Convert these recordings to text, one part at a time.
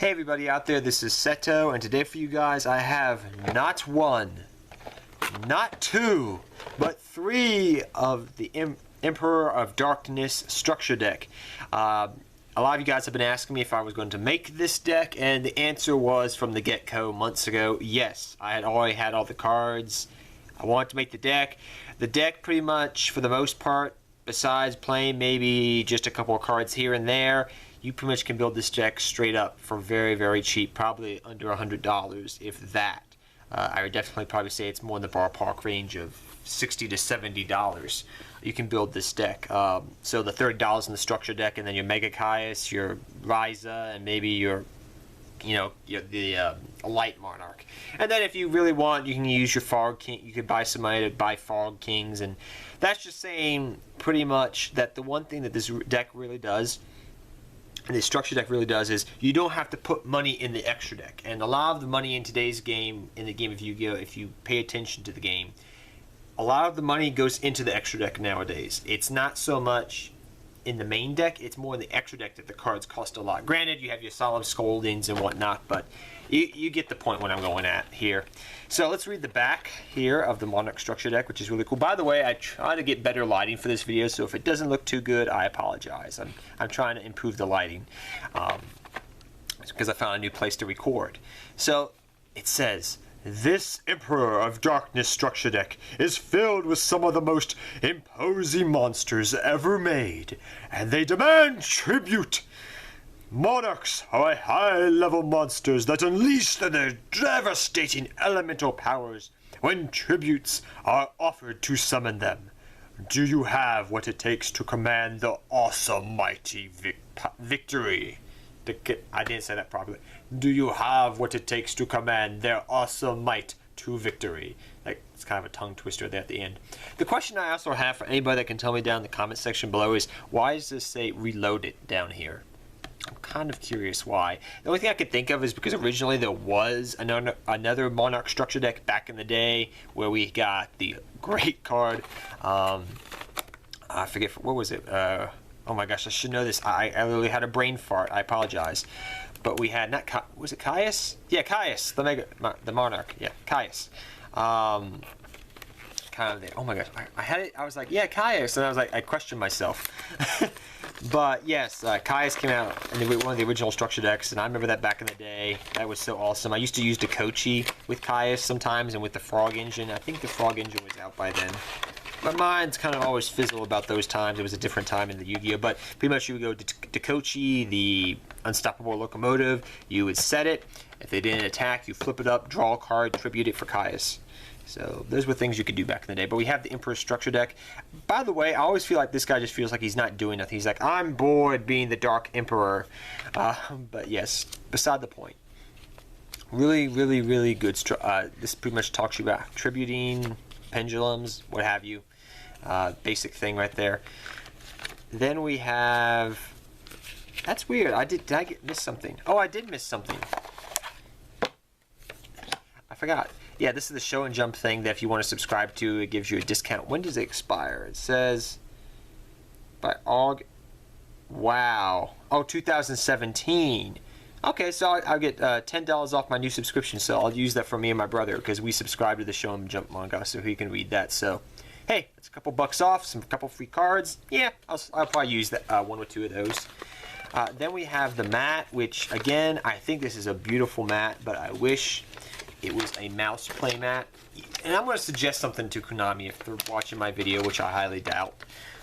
Hey everybody out there, this is Seto, and today for you guys I have not one, not two, but three of the Emperor of Darkness structure deck. A lot of you guys have been asking me if I was going to make this deck, and the answer was from the get-go months ago, yes. I had already had all the cards. I wanted to make the deck. The deck pretty much, for the most part, besides playing maybe just a couple of cards here and there, you pretty much can build this deck straight up for very, very cheap, probably under $100, if that. I would definitely probably say it's more in the ballpark range of $60 to $70. You can build this deck. So the $30 in the structure deck, and then your Mega Caius, your Ryza, and maybe your, the Light Monarch. And then if you really want, you can use your Fog King. You could buy somebody to buy Fog Kings, and that's just saying pretty much that the one thing that this deck really does, and the structure deck really does, is you don't have to put money in the extra deck. And a lot of the money in today's game, in the game of Yu-Gi-Oh!, if you pay attention to the game, a lot of the money goes into the extra deck nowadays. It's not so much in the main deck, it's more in the extra deck that the cards cost a lot. Granted, you have your solemn scoldings and whatnot, but you get the point what I'm going at here. So let's read the back here of the Monarch structure deck, which is really cool. By the way, I try to get better lighting for this video, so if it doesn't look too good, I apologize. I'm trying to improve the lighting because I found a new place to record. So it says, "This Emperor of Darkness structure deck is filled with some of the most imposing monsters ever made, and they demand tribute. Monarchs are high-level monsters that unleash their devastating elemental powers when tributes are offered to summon them. Do you have what it takes to command the awesome mighty victory?" I didn't say that properly. Do you have what it takes to command their awesome might to victory? Like, it's kind of a tongue twister there at the end. The question I also have for anybody that can tell me down in the comment section below is, why does this say reload it down here? I'm kind of curious why. The only thing I could think of is because originally there was another Monarch structure deck back in the day where we got the great card. I forget, what was it? Oh my gosh, I should know this. I literally had a brain fart. I apologize. But we had, was it Caius? Yeah, Caius, the Monarch. Yeah, Caius. Kind of there. Oh my gosh, I had it. I was like, yeah, Caius, and I was like, I questioned myself. But yes, Caius came out in one of the original structure decks, and I remember that back in the day. That was so awesome. I used to use Dekochi with Caius sometimes, and with the Frog Engine. I think the Frog Engine was out by then. My mind's kind of always fizzle about those times. It was a different time in the Yu-Gi-Oh! But pretty much you would go to Dekochi, the Unstoppable Locomotive. You would set it. If they didn't attack, you flip it up, draw a card, tribute it for Caius. So those were things you could do back in the day. But we have the Emperor structure deck. By the way, I always feel like this guy just feels like he's not doing nothing. He's like, I'm bored being the Dark Emperor. But yes, beside the point. Really, really, really good. This pretty much talks you about tributing, pendulums, what have you. Basic thing right there. Then we have, that's weird, did I miss something? Oh, I did miss something. I forgot. Yeah, this is the show and jump thing that if you want to subscribe to, it gives you a discount. When does it expire? It says by August. Wow. Oh, 2017. Okay, so I'll get $10 off my new subscription, so I'll use that for me and my brother because we subscribe to the show and jump manga, so he can read that. So hey, it's a couple bucks off, couple free cards. Yeah, I'll probably use that one or two of those. Then we have the mat, which again, I think this is a beautiful mat, but I wish it was a mouse play mat. And I'm going to suggest something to Konami if they're watching my video, which I highly doubt.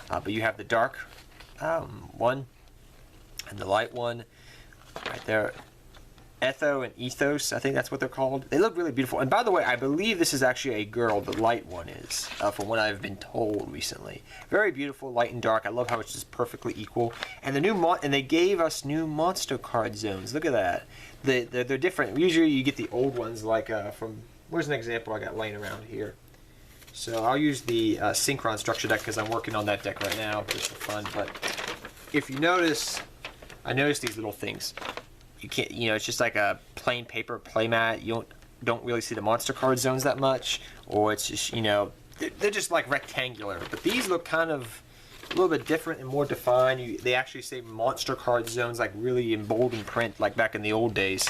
But you have the dark one and the light one right there. Etho and Ethos, I think that's what they're called. They look really beautiful. And by the way, I believe this is actually a girl, the light one is, from what I've been told recently. Very beautiful, light and dark. I love how it's just perfectly equal. And the new and they gave us new monster card zones. Look at that. They're different. Usually you get the old ones like from, where's an example I got laying around here. So I'll use the Synchron structure deck because I'm working on that deck right now just for fun. But if you notice, I noticed these little things. You can't, it's just like a plain paper playmat. You don't really see the monster card zones that much, or it's just, they're just like rectangular. But these look kind of a little bit different and more defined. They actually say monster card zones, like really in bold and print, like back in the old days.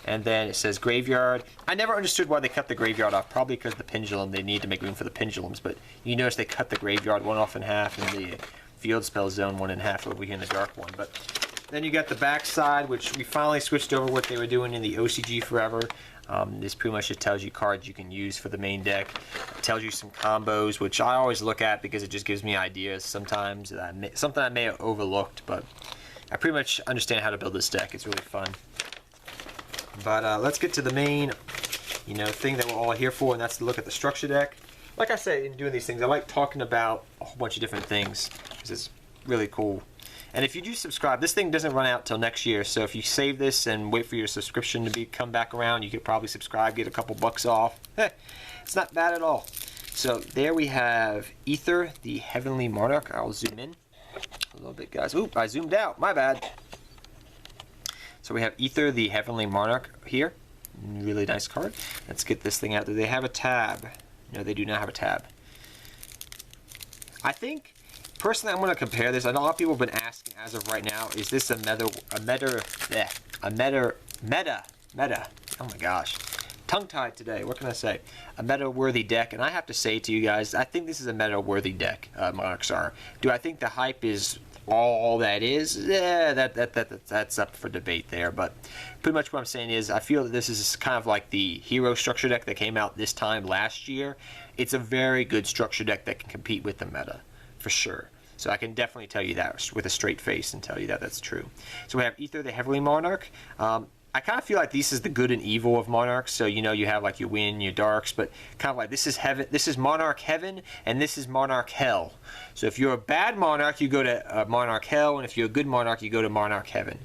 And then it says graveyard. I never understood why they cut the graveyard off. Probably because the pendulum, they need to make room for the pendulums. But you notice they cut the graveyard one off in half and the field spell zone one in half over here in the dark one. But then you got the back side, which we finally switched over what they were doing in the OCG forever. This pretty much just tells you cards you can use for the main deck. It tells you some combos, which I always look at because it just gives me ideas sometimes. Something I may have overlooked, but I pretty much understand how to build this deck. It's really fun. But let's get to the main, thing that we're all here for, and that's to look at the structure deck. Like I said, in doing these things, I like talking about a whole bunch of different things because it's really cool. And if you do subscribe, this thing doesn't run out till next year, so if you save this and wait for your subscription to come back around, you could probably subscribe, get a couple bucks off. It's not bad at all. So there we have Ether, the Heavenly Monarch. I'll zoom in a little bit, guys. Oop, I zoomed out. My bad. So we have Ether, the Heavenly Monarch here. Really nice card. Let's get this thing out. Do they have a tab? No, they do not have a tab. I think, personally, I'm going to compare this. I know a lot of people have been asking as of right now, is this a meta? Oh my gosh. Tongue-tied today. What can I say? A meta-worthy deck. And I have to say to you guys, I think this is a meta-worthy deck, Monarchs are. Do I think the hype is all that is? Yeah, that's up for debate there. But pretty much what I'm saying is I feel that this is kind of like the hero structure deck that came out this time last year. It's a very good structure deck that can compete with the meta, for sure. So I can definitely tell you that with a straight face and tell you that that's true. So we have Ether, the Heavenly Monarch. I kind of feel like this is the good and evil of Monarchs. So you have like your win, your darks, but kind of like this is heaven. This is Monarch Heaven, and this is Monarch Hell. So if you're a bad Monarch, you go to Monarch Hell, and if you're a good Monarch, you go to Monarch Heaven.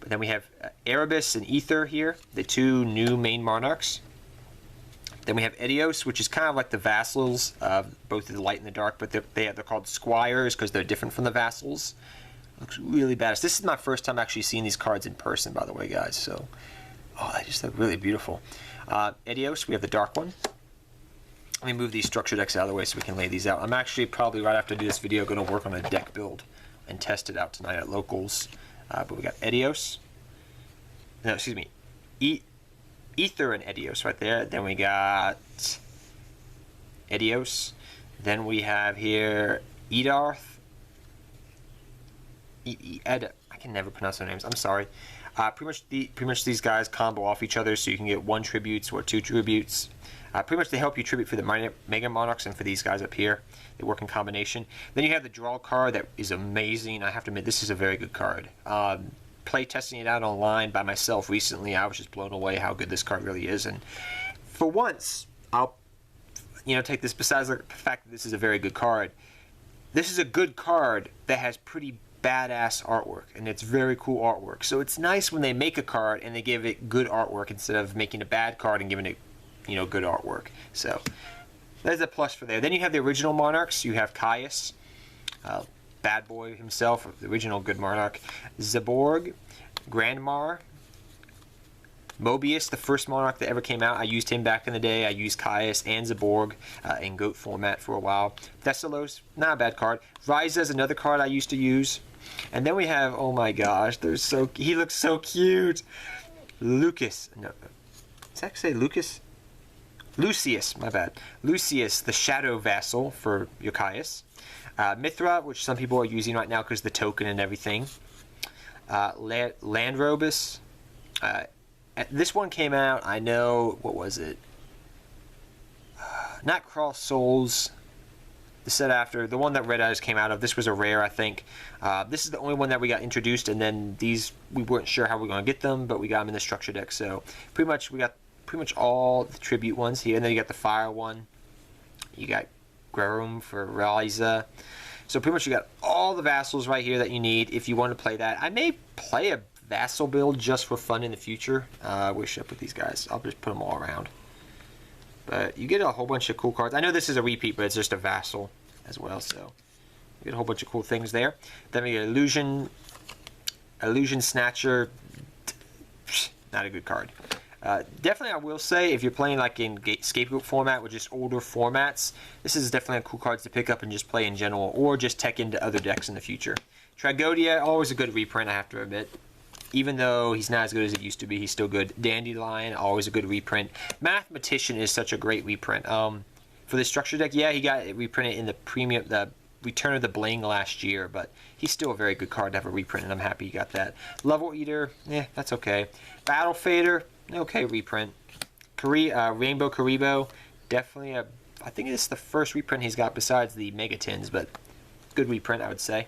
But then we have Erebus and Ether here, the two new main Monarchs. Then we have Edios, which is kind of like the vassals, both the light and the dark, but they're called squires because they're different from the vassals. Looks really badass. This is my first time actually seeing these cards in person, by the way, guys. So, they just look really beautiful. Edios, we have the dark one. Let me move these structure decks out of the way so we can lay these out. I'm actually probably right after I do this video going to work on a deck build and test it out tonight at locals. But we got Edios. No, excuse me. Ether and Edios right there. Then we got Edios. Then we have here Edarth. I can never pronounce their names. I'm sorry. Pretty much these guys combo off each other, so you can get 1 tributes or 2 tributes. Pretty much they help you tribute for the Mega Monarchs and for these guys up here. They work in combination. Then you have the draw card that is amazing. I have to admit, this is a very good card. Play testing it out online by myself recently. I was just blown away how good this card really is. And for once, I'll take this besides the fact that this is a very good card. This is a good card that has pretty badass artwork, and it's very cool artwork. So it's nice when they make a card and they give it good artwork instead of making a bad card and giving it, good artwork. So there's a plus for there. Then you have the original Monarchs. You have Caius, bad boy himself, the original good Monarch. Zaborg, Grandmar, Mobius, the first Monarch that ever came out. I used him back in the day. I used Caius and Zaborg in GOAT format for a while. Thessalos, not a bad card. Ryza is another card I used to use. And then we have, oh my gosh, he looks so cute. Lucas, no, does that say Lucas? Lucius, my bad. Lucius, the Shadow Vassal for your Caius. Mithra, which some people are using right now because the token and everything. Landrobus. This one came out, I know, what was it? Not Cross Souls. The set after, the one that Red Eyes came out of, this was a rare, I think. This is the only one that we got introduced, and then these, we weren't sure how we were going to get them, but we got them in the structure deck. So pretty much, we got pretty much all the tribute ones here. And then you got the fire one. You got Grerum for Ryza. So pretty much you got all the vassals right here that you need if you want to play that. I may play a vassal build just for fun in the future. Where should I put these guys? I'll just put them all around. But you get a whole bunch of cool cards. I know this is a repeat, but it's just a vassal as well. So you get a whole bunch of cool things there. Then we get Illusion Snatcher. Not a good card. Definitely, I will say, if you're playing like in Scapegoat format, with just older formats, this is definitely a cool cards to pick up and just play in general, or just tech into other decks in the future. Tragodia, always a good reprint, I have to admit. Even though he's not as good as it used to be, he's still good. Dandelion, always a good reprint. Mathematician is such a great reprint. For the structure deck, yeah, he got it reprinted in the premium, the Return of the Bling last year, but he's still a very good card to have a reprint, and I'm happy he got that. Level Eater, yeah, that's okay. Battle Fader, okay reprint. Rainbow Karibo, definitely I think it's the first reprint he's got besides the Megatins, but good reprint, I would say.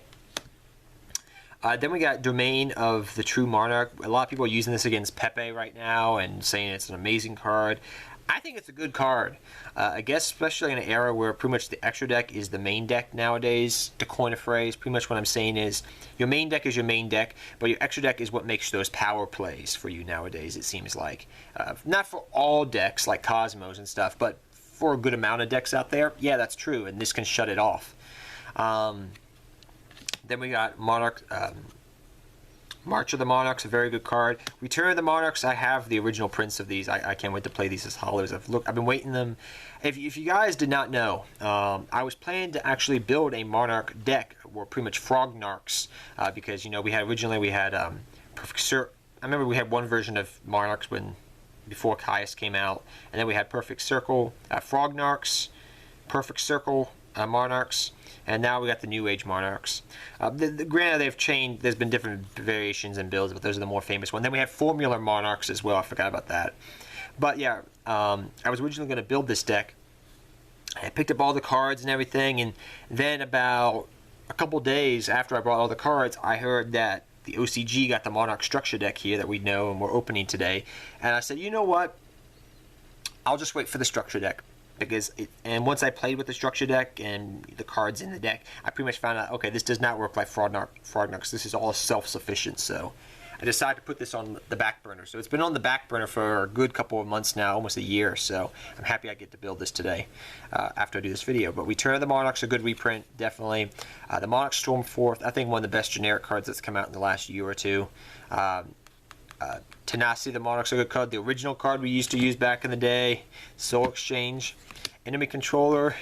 Then we got Domain of the True Monarch. A lot of people are using this against Pepe right now and saying it's an amazing card. I think it's a good card. I guess especially in an era where pretty much the extra deck is the main deck nowadays, to coin a phrase. Pretty much what I'm saying is your main deck is your main deck, but your extra deck is what makes those power plays for you nowadays, it seems like. Not for all decks like Cosmos and stuff, but for a good amount of decks out there, yeah, that's true, and this can shut it off. Then we got Monarch, March of the Monarchs, a very good card. Return of the Monarchs, I have the original prints of these. I can't wait to play these as hollers. I've been waiting them. If you guys did not know, I was planning to actually build a Monarch deck, or pretty much Frognarchs, because, you know, originally we had Perfect Circle. I remember we had one version of Monarchs before Caius came out, and then we had Perfect Circle, Frognarchs, Perfect Circle Monarchs, and now we got the New Age Monarchs. Granted, they've changed. There's been different variations and builds, but those are the more famous ones. Then we have Formula Monarchs as well. I forgot about that. But yeah, I was originally going to build this deck. I picked up all the cards and everything, and then about a couple days after I brought all the cards, I heard that the OCG got the Monarch structure deck here that we know and we're opening today. And I said, you know what? I'll just wait for the structure deck. And once I played with the structure deck and the cards in the deck, I pretty much found out, okay, this does not work like Frognarchs. This is all self-sufficient, so I decided to put this on the back burner. So it's been on the back burner for a good couple of months now, almost a year, so I'm happy I get to build this today after I do this video. But Return of the Monarchs, a good reprint, definitely. The Monarch Stormforth, I think one of the best generic cards that's come out in the last year or two. Tenacity of the Monarch's a good card. The original card we used to use back in the day. Soul Exchange. Enemy Controller.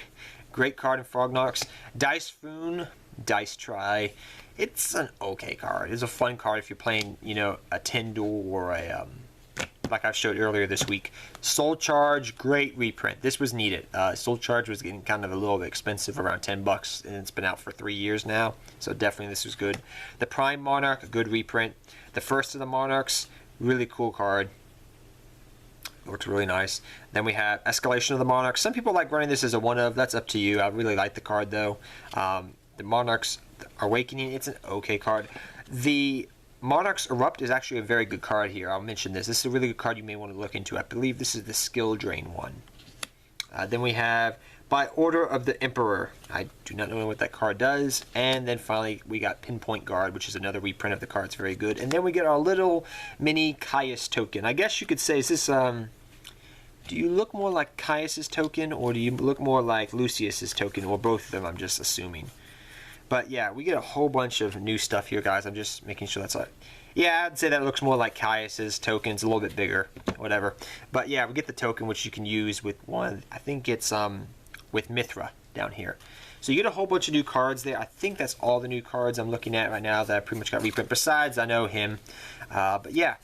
Great card in Frognarchs. Dice Foon. Dice Try. It's an okay card. It's a fun card if you're playing, you know, a Tyndall or a, like I showed earlier this week. Soul Charge, great reprint. This was needed. Soul Charge was getting kind of a little bit expensive, around $10, and it's been out for 3 years now. So definitely this was good. The Prime Monarch, a good reprint. The First of the Monarchs, really cool card. Looks really nice. Then we have Escalation of the Monarchs. Some people like running this as a one-of. That's up to you. I really like the card, though. The Monarchs Awakening, it's an okay card. The Monarchs Erupt is actually a very good card here. I'll mention this. This is a really good card you may want to look into. I believe this is the Skill Drain one. Then we have By Order of the Emperor. I do not know what that card does. And then finally, we got Pinpoint Guard, which is another reprint of the card. It's very good. And then we get our little mini Caius token. I guess you could say, is this, do you look more like Caius's token, or do you look more like Lucius's token, or both of them, I'm just assuming. But yeah, we get a whole bunch of new stuff here, guys. I'm just making sure that's like, yeah, I'd say that looks more like Caius's tokens, a little bit bigger, whatever. But yeah, we get the token, which you can use with one, I think it's, with Mithra down here. So you get a whole bunch of new cards there. I think that's all the new cards I'm looking at right now that I pretty much got reprint. Besides, I know him. But yeah.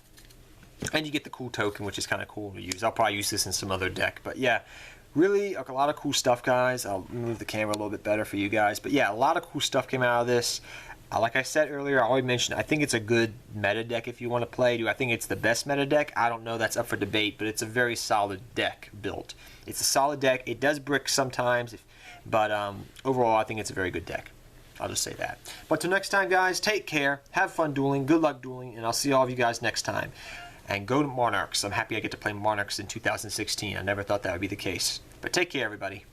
And you get the cool token, which is kind of cool to use. I'll probably use this in some other deck. But yeah, really a lot of cool stuff, guys. I'll move the camera a little bit better for you guys. But yeah, a lot of cool stuff came out of this. Like I said earlier, I already mentioned, I think it's a good meta deck if you want to play. Do I think it's the best meta deck? I don't know. That's up for debate, but it's a very solid deck built. It's a solid deck. It does brick sometimes, but overall, I think it's a very good deck. I'll just say that. But till next time, guys, take care. Have fun dueling. Good luck dueling, and I'll see all of you guys next time. And go to Monarchs. I'm happy I get to play Monarchs in 2016. I never thought that would be the case. But take care, everybody.